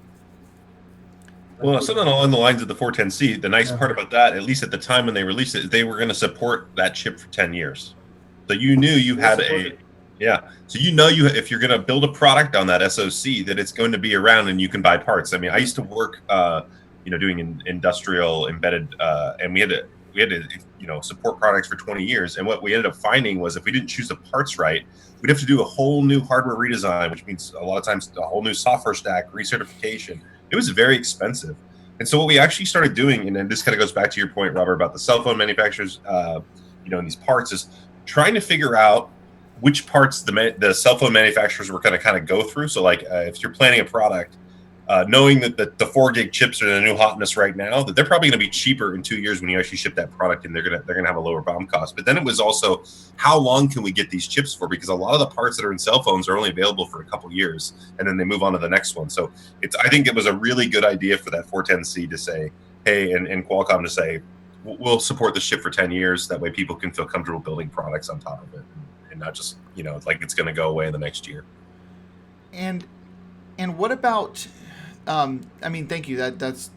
That Well, would, something along the lines of the 410C, the nice yeah. part about that, at least at the time when they released it, they were going to support that chip for 10 years. So you knew you They had support it. so if you're going to build a product on that SoC, that it's going to be around and you can buy parts. I mean, I used to work, doing industrial embedded, and we had to, support products for 20 years. And what we ended up finding was if we didn't choose the parts right, we'd have to do a whole new hardware redesign, which means a lot of times a whole new software stack, recertification. It was very expensive. And so what we actually started doing, and then this kind of goes back to your point, Robert, about the cell phone manufacturers, and these parts, is trying to figure out which parts the cell phone manufacturers were going to kind of go through. So like if you're planning a product, knowing that the 4 gig chips are the new hotness right now, that they're probably going to be cheaper in 2 years when you actually ship that product, and they're gonna have a lower BOM cost. But then it was also how long can we get these chips for? Because a lot of the parts that are in cell phones are only available for a couple years, and then they move on to the next one. So I think it was a really good idea for that 410C to say, hey, and Qualcomm to say, we'll support this chip for 10 years. That way people can feel comfortable building products on top of it, and not just like it's going to go away in the next year. And what about? I mean, thank you. That does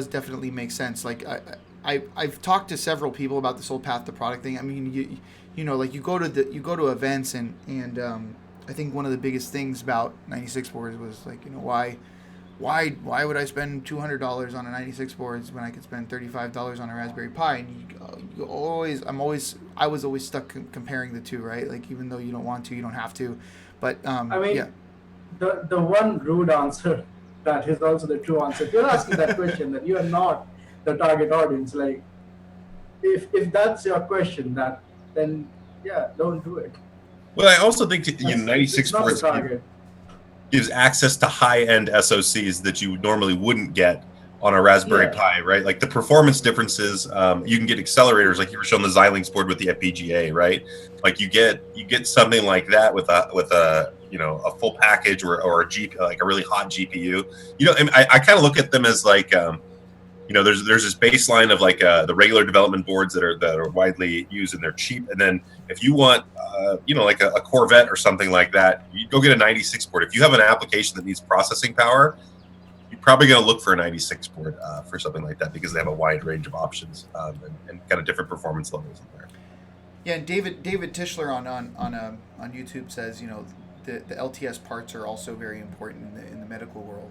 definitely make sense. Like I've talked to several people about this whole path to product thing. I mean, like you go to events and I think one of the biggest things about 96 boards was like why would I spend $200 on a 96 boards when I could spend $35 on a Raspberry Pi? And I was always stuck comparing the two, right? Like even though you don't want to, you don't have to. But I mean, yeah. the one rude answer that is also the true answer. If you're asking that question, that you are not the target audience. Like, if that's your question, then yeah, don't do it. Well, I also think It's 96 not the boards target. gives access to high-end SoCs that you normally wouldn't get on a Raspberry Yeah. Pi, right? Like the performance differences. You can get accelerators, like you were showing the Xilinx board with the FPGA, right? Like you get something like that with a a full package or a GPU, like a really hot GPU. And I kind of look at them as like there's this baseline of like the regular development boards that are widely used and they're cheap, and then if you want like a Corvette or something like that, you go get a 96 board. If you have an application that needs processing power, you're probably going to look for a 96 board for something like that, because they have a wide range of options and kind of different performance levels in there. Yeah, and David Tischler on YouTube says the LTS parts are also very important in the medical world.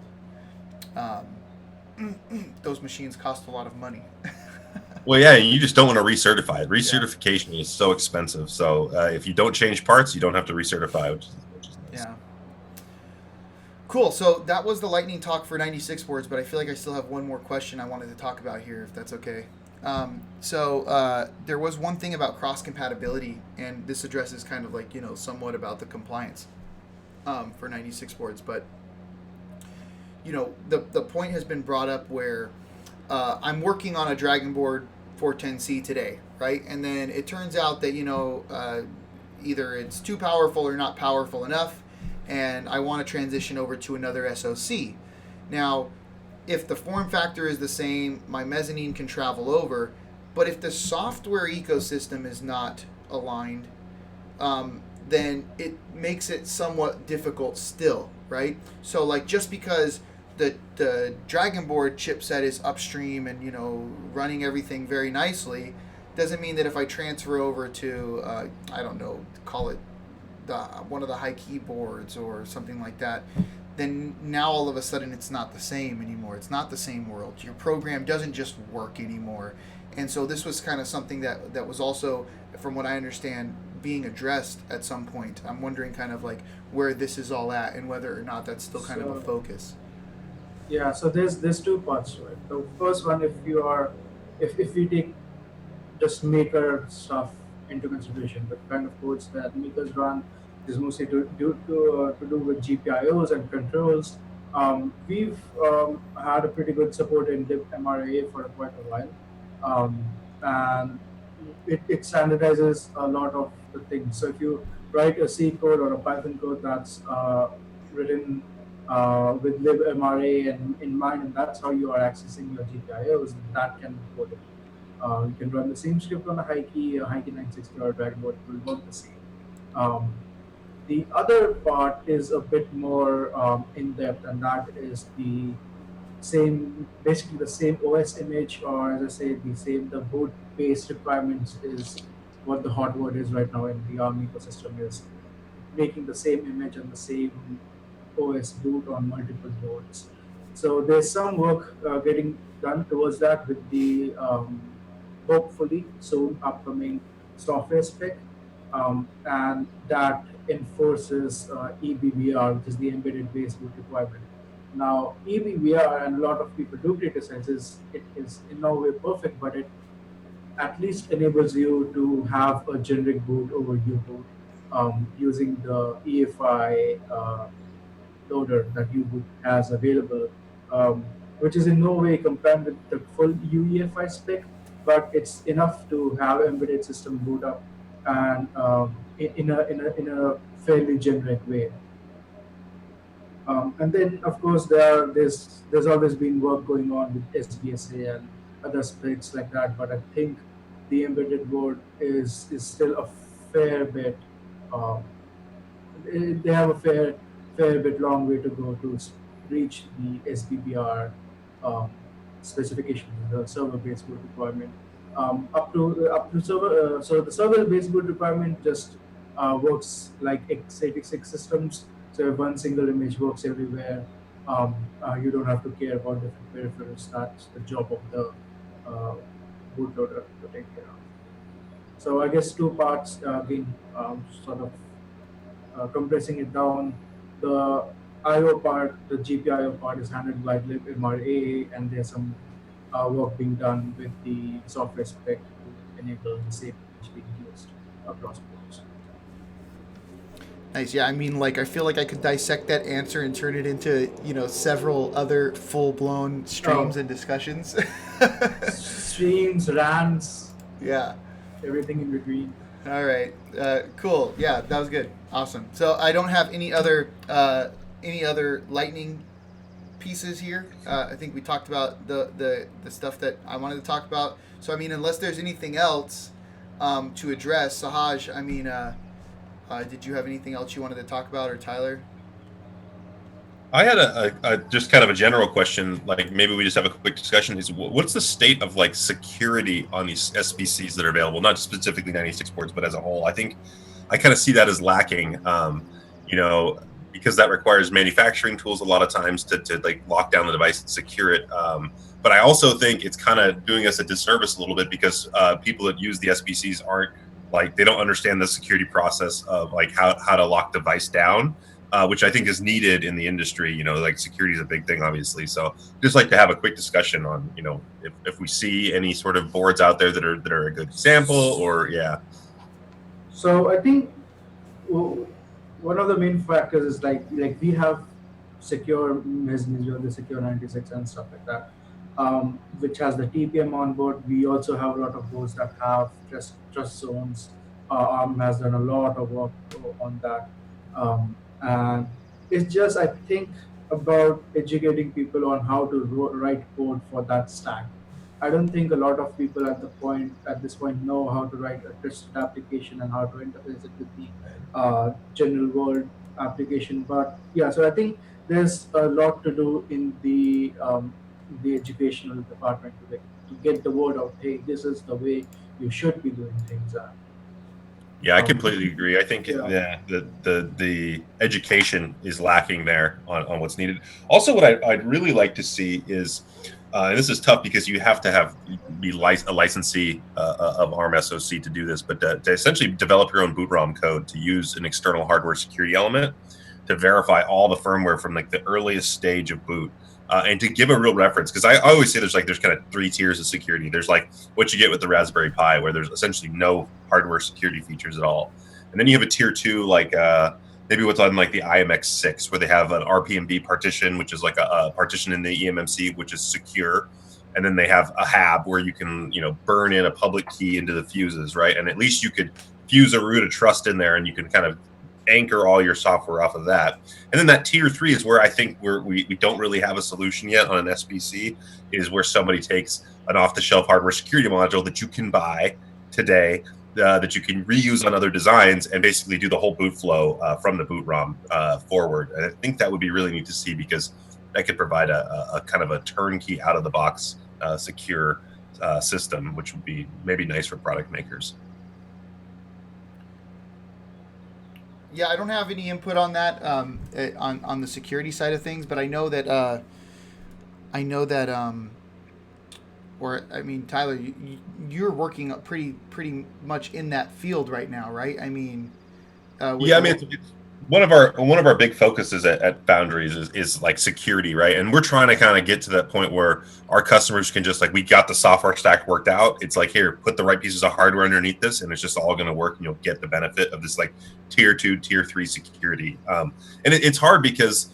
Those machines cost a lot of money. Well, yeah, you just don't want to recertify it. Recertification is so expensive. So if you don't change parts, you don't have to recertify, which is nice. Yeah. Cool. So that was the lightning talk for 96 boards, but I feel like I still have one more question I wanted to talk about here, if that's okay. There was one thing about cross compatibility, and this addresses kind of like somewhat about the compliance for 96 boards, but the point has been brought up where I'm working on a Dragon Board 410C today, right? And then it turns out that either it's too powerful or not powerful enough, and I want to transition over to another SoC. Now, if the form factor is the same, my mezzanine can travel over, but if the software ecosystem is not aligned, then it makes it somewhat difficult still, right? So like just because the Dragon Board chipset is upstream and running everything very nicely, doesn't mean that if I transfer over to I don't know, call it one of the high keyboards or something like that, then now all of a sudden it's not the same anymore. It's not the same world. Your program doesn't just work anymore. And so this was kind of something that was also, from what I understand, being addressed at some point. I'm wondering kind of like where this is all at and whether or not that's still kind of a So focus. yeah, so there's two parts to it. The first one, if we take just maker stuff into consideration, the kind of codes that makers run is mostly to do with GPIOs and controls. We've had a pretty good support in libmra for quite a while, and it standardizes a lot of the things. So if you write a C code or a Python code that's written with libmra and in mind, and that's how you are accessing your GPIOs, that can be coded. You can run the same script on a Hikey 960 or a Dragon Board. It will work the same. Um, the other part is a bit more in depth, and that is the same, basically the same OS image, or as I say, the boot based requirements is what the hot word is right now in the ARM ecosystem, is making the same image and the same OS boot on multiple boards. So there's some work getting done towards that with the hopefully soon upcoming software spec, and that enforces EBBR, which is the embedded base boot requirement. Now, EBBR, and a lot of people do criticize, it is in no way perfect, but it at least enables you to have a generic boot over U-boot using the EFI loader that U-boot has available, um, which is in no way compared with the full UEFI spec, but it's enough to have embedded system boot up and in a fairly generic way. And then, of course, there's always been work going on with SBSA and other specs like that. But I think the embedded board is still a fair bit. Um, they have a fair bit long way to go to reach the SBBR um, specification, the server-based boot requirement. Up to server, so the server-based boot requirement just works like x86 systems. So if one single image works everywhere, you don't have to care about different peripherals. That's the job of the uh, bootloader to take care of. So I guess two parts again, sort of compressing it down. The IO part, the GPIO part, is handled by libmra, and there's some work being done with the software spec to enable the same image being used across boards. Nice. Yeah, I mean, like, I feel like I could dissect that answer and turn it into, several other full blown streams Oh, and discussions. streams, rants, Yeah. everything in between. All right. Cool. Yeah, that was good. Awesome. So I don't have any other lightning pieces here. I think we talked about the stuff that I wanted to talk about. So I mean, unless there's anything else to address, Sahaj, I mean, did you have anything else you wanted to talk about, or Tyler? I had a just kind of a general question. Like maybe we just have a quick discussion. Is what's the state of like security on these SBCs that are available? Not specifically 96 boards, but as a whole. I think I kind of see that as lacking. You know, because that requires manufacturing tools a lot of times to like lock down the device and secure it. But I also think it's kind of doing us a disservice a little bit because people that use the SBCs aren't like they don't understand the security process of like how to lock device down, which I think is needed in the industry. You know, like security is a big thing, obviously. So just like to have a quick discussion on, you know, if we see any sort of boards out there that are a good example, or yeah. So I think w- one of the main factors is like we have secure Messenger, the secure 96 and stuff like that, which has the TPM on board. We also have a lot of those that have trust zones. ARM has done a lot of work on that, and it's just I think about educating people on how to write code for that stack. I don't think a lot of people at this point know how to write a trusted application and how to interface it with the general world application. But yeah, so I think there's a lot to do in the educational department to get the word out. Hey, this is the way you should be doing things. Yeah, I Um, completely agree. I think yeah, the education is lacking there on what's needed. Also, what I'd really like to see is, and this is tough because you have to a licensee of ARM SoC to do this, but to essentially develop your own boot ROM code to use an external hardware security element to verify all the firmware from like the earliest stage of boot. And to give a real reference, because I always say there's kind of three tiers of security. There's like what you get with the Raspberry Pi, where there's essentially no hardware security features at all, and then you have a tier two, like maybe what's on like the IMX6, where they have an RPMD partition, which is like a partition in the eMMC, which is secure, and then they have a HAB where you can burn in a public key into the fuses, right? And at least you could fuse a root of trust in there, and you can kind of anchor all your software off of that. And then that tier three is where I think we don't really have a solution yet on an SBC, is where somebody takes an off-the-shelf hardware security module that you can buy today, that you can reuse on other designs, and basically do the whole boot flow from the boot ROM forward. And I think that would be really neat to see, because that could provide a kind of a turnkey, out-of-the-box secure system, which would be maybe nice for product makers. Yeah, I don't have any input on that, on the security side of things, but I know that or I mean, Tyler, you're working up pretty much in that field right now, right? I mean, yeah, I mean, it's one of our big focuses at Foundries is like security, right? And we're trying to kind of get to that point where our customers can just, like, we got the software stack worked out. It's like, here, put the right pieces of hardware underneath this, and it's just all going to work, and you'll get the benefit of this like tier 2, tier 3 security. And it's hard because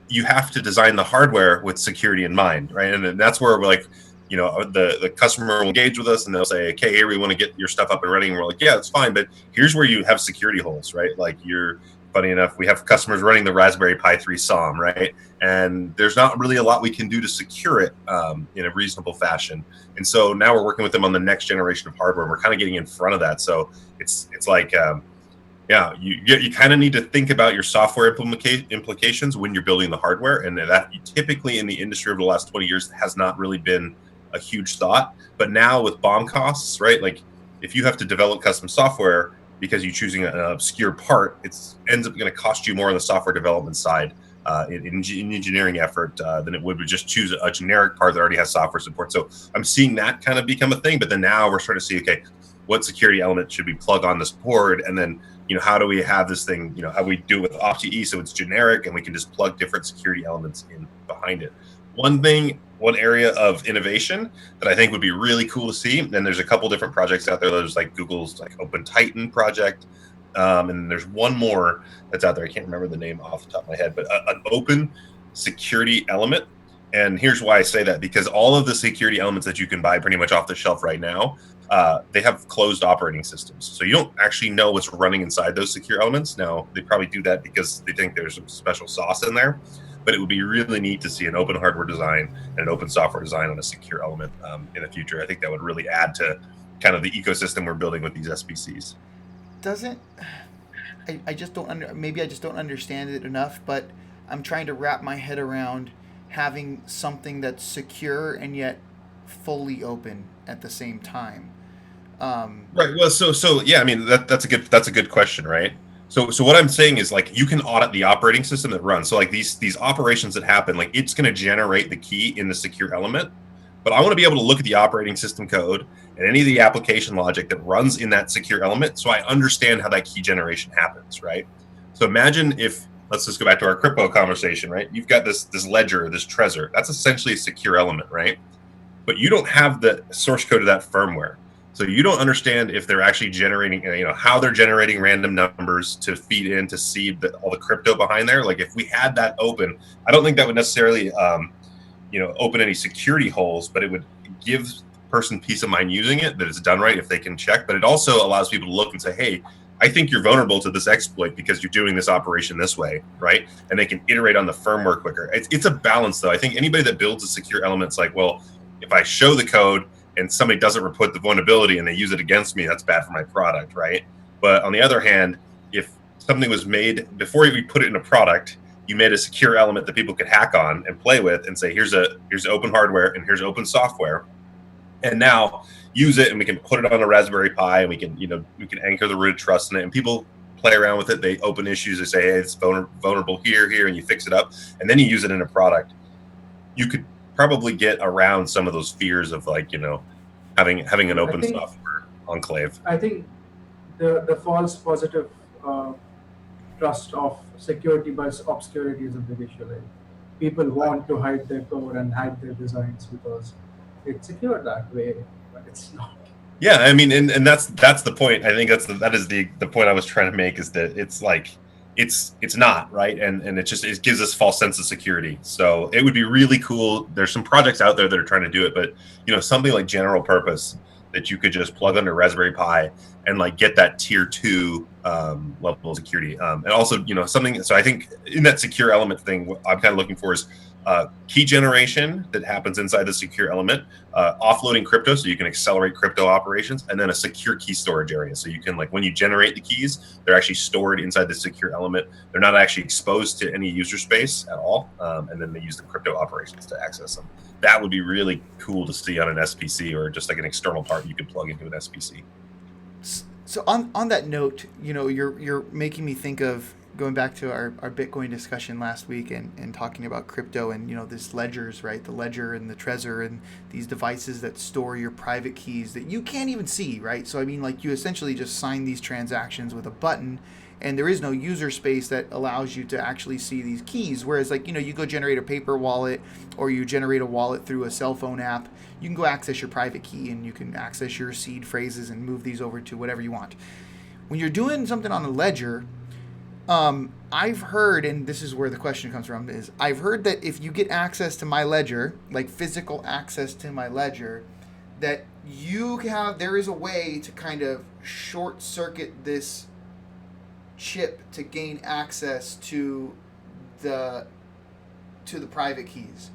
you have to design the hardware with security in mind, right? And that's where we're like, the customer will engage with us, and they'll say, okay, here, we want to get your stuff up and running. And we're like, yeah, that's fine, but here's where you have security holes, right? Like, funny enough, we have customers running the Raspberry Pi 3 SOM, right? And there's not really a lot we can do to secure it in a reasonable fashion. And so now we're working with them on the next generation of hardware, and we're kind of getting in front of that. So it's like, yeah, you kind of need to think about your software implications when you're building the hardware, and that typically in the industry over the last 20 years has not really been a huge thought. But now with BOM costs, right? Like, if you have to develop custom software because you're choosing an obscure part, it ends up going to cost you more on the software development side in engineering effort than it would just choose a generic part that already has software support. So I'm seeing that kind of become a thing. But then now we're starting to see, okay, what security element should we plug on this board? And then, how do we have this thing, how we do it with Opti-E so it's generic and we can just plug different security elements in behind it. One area of innovation that I think would be really cool to see, and there's a couple different projects out there. There's like Google's like Open Titan project, and there's one more that's out there. I can't remember the name off the top of my head, but an open security element. And here's why I say that, because all of the security elements that you can buy pretty much off the shelf right now, they have closed operating systems. So you don't actually know what's running inside those secure elements. Now, they probably do that because they think there's some special sauce in there. But it would be really neat to see an open hardware design and an open software design on a secure element in the future. I think that would really add to kind of the ecosystem we're building with these SBCs. Doesn't I just don't maybe I just don't understand it enough, but I'm trying to wrap my head around having something that's secure and yet fully open at the same time. Right. Well, so yeah. I mean, that's a good question, right? So what I'm saying is, like, you can audit the operating system that runs. So like these operations that happen, like, it's going to generate the key in the secure element. But I want to be able to look at the operating system code and any of the application logic that runs in that secure element, so I understand how that key generation happens, right? So imagine if, let's just go back to our crypto conversation, right? You've got this ledger, this Trezor. That's essentially a secure element, right? But you don't have the source code of that firmware. So you don't understand if they're actually generating, how they're generating random numbers to feed in to seed all the crypto behind there. Like, if we had that open, I don't think that would necessarily, open any security holes, but it would give the person peace of mind using it, that it's done right if they can check. But it also allows people to look and say, hey, I think you're vulnerable to this exploit because you're doing this operation this way, right? And they can iterate on the firmware quicker. It's a balance, though. I think anybody that builds a secure element's like, well, if I show the code and somebody doesn't report the vulnerability and they use it against me, that's bad for my product, right? But on the other hand, if something was made before we put it in a product you made a secure element that people could hack on and play with, and say, here's open hardware and here's open software, and now use it, and we can put it on a Raspberry Pi, and we can anchor the root of trust in it, and people play around with it. They open issues, they say, hey, it's vulnerable here, and you fix it up, and then you use it in a product. You could probably get around some of those fears of having an open software enclave. I think the false positive trust of security by obscurity is a big issue. Like, people want to hide their code and hide their designs because it's secure that way, but it's not. Yeah, I mean, and that's the point. I think that is the point I was trying to make, is that it's like it's not right, and it gives us false sense of security. So it would be really cool. There's some projects out there that are trying to do it, but something like general purpose that you could just plug under Raspberry Pi and get that tier 2 level of security, and also something. So I think in that secure element thing, what I'm kind of looking for is key generation that happens inside the secure element, offloading crypto so you can accelerate crypto operations, and then a secure key storage area. So you can, when you generate the keys, they're actually stored inside the secure element. They're not actually exposed to any user space at all. And then they use the crypto operations to access them. That would be really cool to see on an SBC, or just an external part you could plug into an SBC. So on that note, you're making me think of going back to our Bitcoin discussion last week, and talking about crypto, and this ledgers, right? The ledger and the Trezor, and these devices that store your private keys that you can't even see, right? So I mean, you essentially just sign these transactions with a button, and there is no user space that allows you to actually see these keys. Whereas you go generate a paper wallet, or you generate a wallet through a cell phone app, you can go access your private key, and you can access your seed phrases and move these over to whatever you want. When you're doing something on a ledger, I've heard, and this is where the question comes from, is I've heard that if you get access to my ledger, physical access to my ledger, that there is a way to kind of short circuit this chip to gain access to the private keys.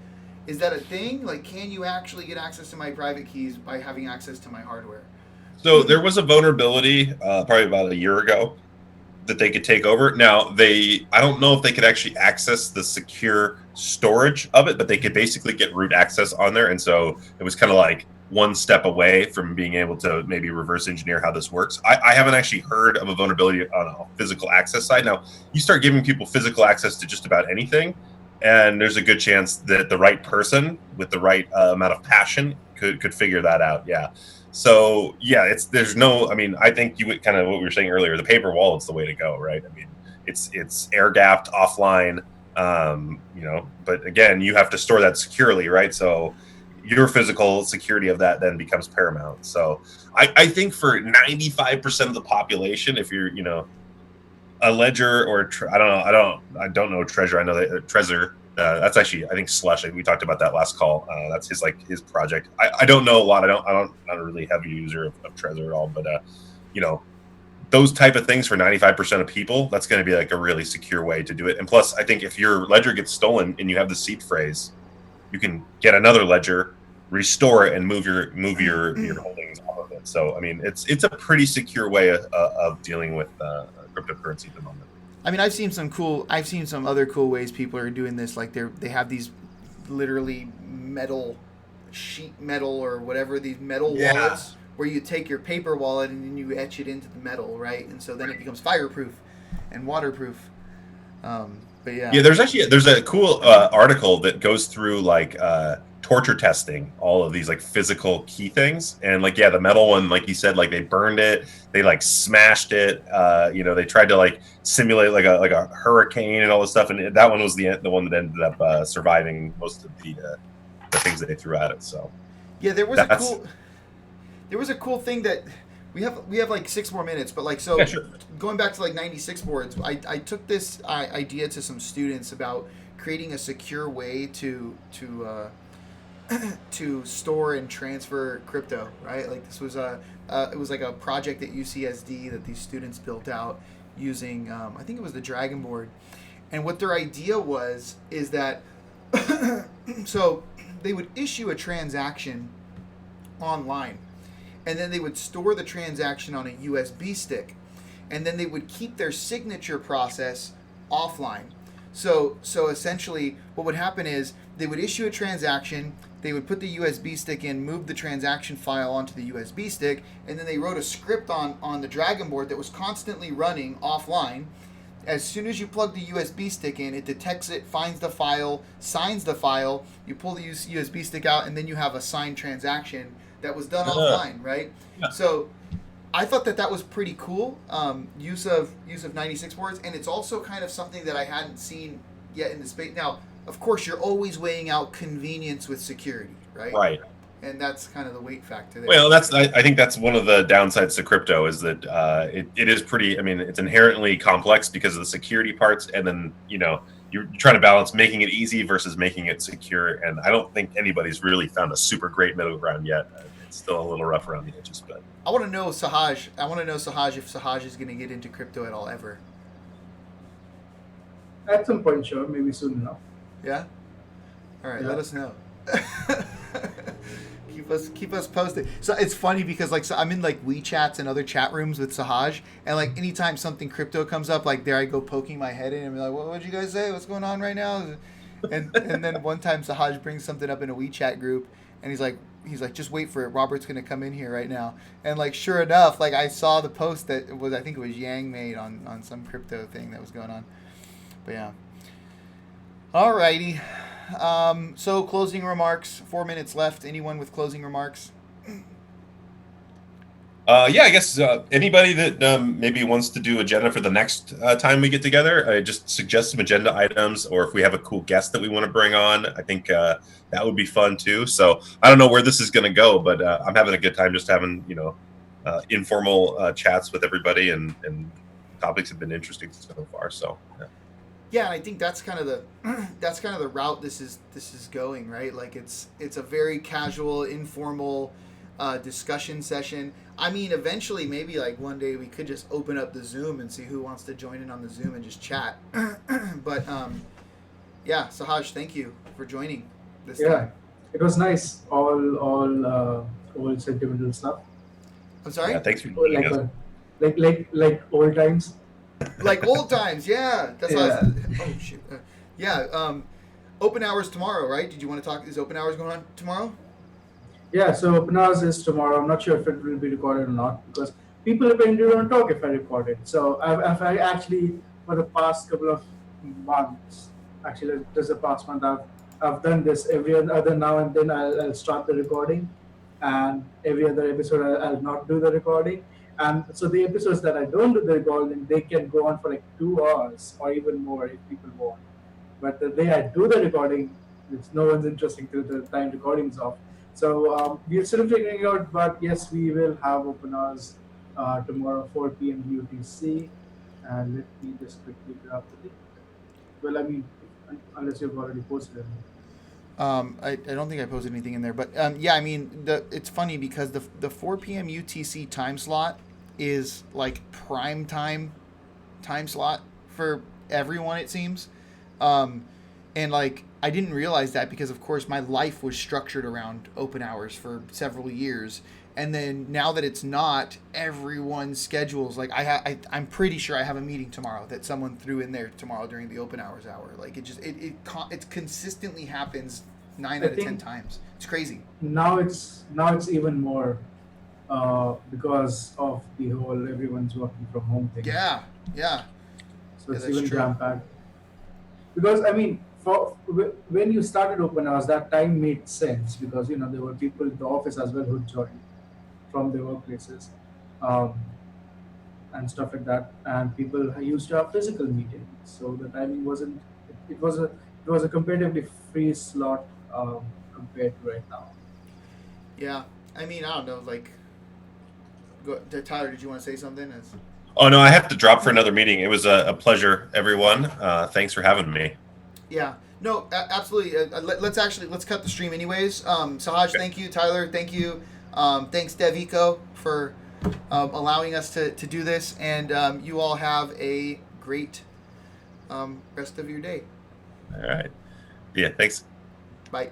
Is that a thing? Can you actually get access to my private keys by having access to my hardware? So there was a vulnerability probably about a year ago that they could take over. Now, I don't know if they could actually access the secure storage of it, but they could basically get root access on there. And so it was kind of one step away from being able to maybe reverse engineer how this works. I haven't actually heard of a vulnerability on a physical access side. Now, you start giving people physical access to just about anything, and there's a good chance that the right person with the right amount of passion could figure that out. Yeah. So yeah, I think you would kind of what we were saying earlier, the paper wallet's the way to go, right? I mean, it's air gapped offline, but again, you have to store that securely, right? So your physical security of that then becomes paramount. So I think for 95% of the population, if you're, a ledger or I don't know Trezor. I know that Trezor. That's actually, I think, Slush. We talked about that last call. That's his project. I don't know a lot. I'm not a really heavy user of Trezor at all. But those type of things for 95% of people, that's going to be a really secure way to do it. And plus, I think if your ledger gets stolen and you have the seed phrase, you can get another ledger, restore it, and move your holdings off of it. So I mean, it's a pretty secure way of dealing with cryptocurrency at the moment. I mean, I've seen some other cool ways people are doing this. They have these literally sheet metal or whatever, these metal wallets where you take your paper wallet and then you etch it into the metal, right? And so then it becomes fireproof and waterproof. But yeah. Yeah, there's a cool article that goes through torture testing all of these physical key things, and the metal one, like you said, they burned it, they smashed it, they tried to simulate a hurricane and all this stuff, and that one was the one that ended up surviving most of the things that they threw at it. So yeah, there was a cool thing that we have 6 more minutes, but yeah, sure. Going back to 96 boards, I took this idea to some students about creating a secure way to store and transfer crypto, right? This was it was a project at UCSD that these students built out using I think it was the Dragon board. And what their idea is that so they would issue a transaction online, and then they would store the transaction on a USB stick, and then they would keep their signature process offline. So essentially, what would happen is they would issue a transaction. They would put the USB stick in, move the transaction file onto the USB stick, and then they wrote a script on the Dragon board that was constantly running offline. As soon as you plug the USB stick in, it detects it, finds the file, signs the file. You pull the USB stick out, and then you have a signed transaction that was done offline, right? Yeah. So I thought that was pretty cool, use of 96 boards, and it's also kind of something that I hadn't seen yet in the space. Now, of course, you're always weighing out convenience with security, right? Right. And that's kind of the weight factor there. Well, I think that's one of the downsides to crypto is that it is pretty. I mean, it's inherently complex because of the security parts, and then you're trying to balance making it easy versus making it secure. And I don't think anybody's really found a super great middle ground yet. It's still a little rough around the edges, but I want to know Sahaj. If Sahaj is going to get into crypto at all ever. At some point, sure, maybe soon enough. Yeah. All right, Yeah. let us know. keep us posted. So it's funny because so I'm in WeChats and other chat rooms with Sahaj, and anytime something crypto comes up, there I go poking my head in and be like, "What'd you guys say? What's going on right now?" And then one time Sahaj brings something up in a WeChat group, and he's like, "Just wait for it. Robert's gonna come in here right now." And sure enough, I saw the post that was, I think it was Yang made on some crypto thing that was going on. But yeah. Alrighty. So closing remarks. 4 minutes left. Anyone with closing remarks? Yeah, I guess anybody that maybe wants to do agenda for the next time we get together, I just suggest some agenda items, or if we have a cool guest that we want to bring on, I think that would be fun too. So I don't know where this is going to go, but I'm having a good time just having informal chats with everybody, and topics have been interesting so far. So yeah. Yeah, and I think that's kind of the route this is going, right? It's a very casual, informal discussion session. I mean, eventually, maybe one day we could just open up the Zoom and see who wants to join in on the Zoom and just chat. But yeah, Sahaj, thank you for joining this time. It was nice. All sentimental stuff. I'm sorry? Yeah, thanks for joining us. Like old times. Like old times, yeah. That's what I was, oh shoot. Open hours tomorrow, right? Did you want to talk? Is open hours going on tomorrow? Yeah, so open hours is tomorrow. I'm not sure if it will be recorded or not because people apparently don't talk if I record it. So I've actually for the past couple of months, actually just the past month, I've done this every other now and then. I'll start the recording, and every other episode I'll not do the recording. And so the episodes that I don't do the recording, they can go on for 2 hours or even more if people want. But the day I do the recording, it's no one's interesting till the time recording is off. So we're still figuring out, but yes, we will have open hours tomorrow, 4 p.m. UTC. And let me just quickly grab the link. Well, I mean, unless you've already posted it. I don't think I posted anything in there, but yeah, I mean, it's funny because the 4 p.m. UTC time slot is prime time slot for everyone, it seems. And I didn't realize that because of course my life was structured around open hours for several years, and then now that it's not, everyone's schedules I'm pretty sure I have a meeting tomorrow that someone threw in there tomorrow during the open hours hour. It consistently happens 9 out of 10 times. It's crazy. Now it's even more because of the whole everyone's working from home thing. Yeah. So it's that's even true. jam-packed. Because I mean, when you started open hours, that time made sense because there were people in the office as well who joined from their workplaces and stuff like that, and people used to have physical meetings, so the timing wasn't. It was a comparatively free slot compared to right now. Yeah, I mean, I don't know. Tyler, did you want to say something? Oh no, I have to drop for another meeting. It was a pleasure, everyone. Thanks for having me. Yeah, no, absolutely. Let's cut the stream anyways. Sahaj, thank you. Tyler, thank you. Thanks devEco for allowing us to do this, and you all have a great rest of your day. All right. Yeah, thanks. Bye.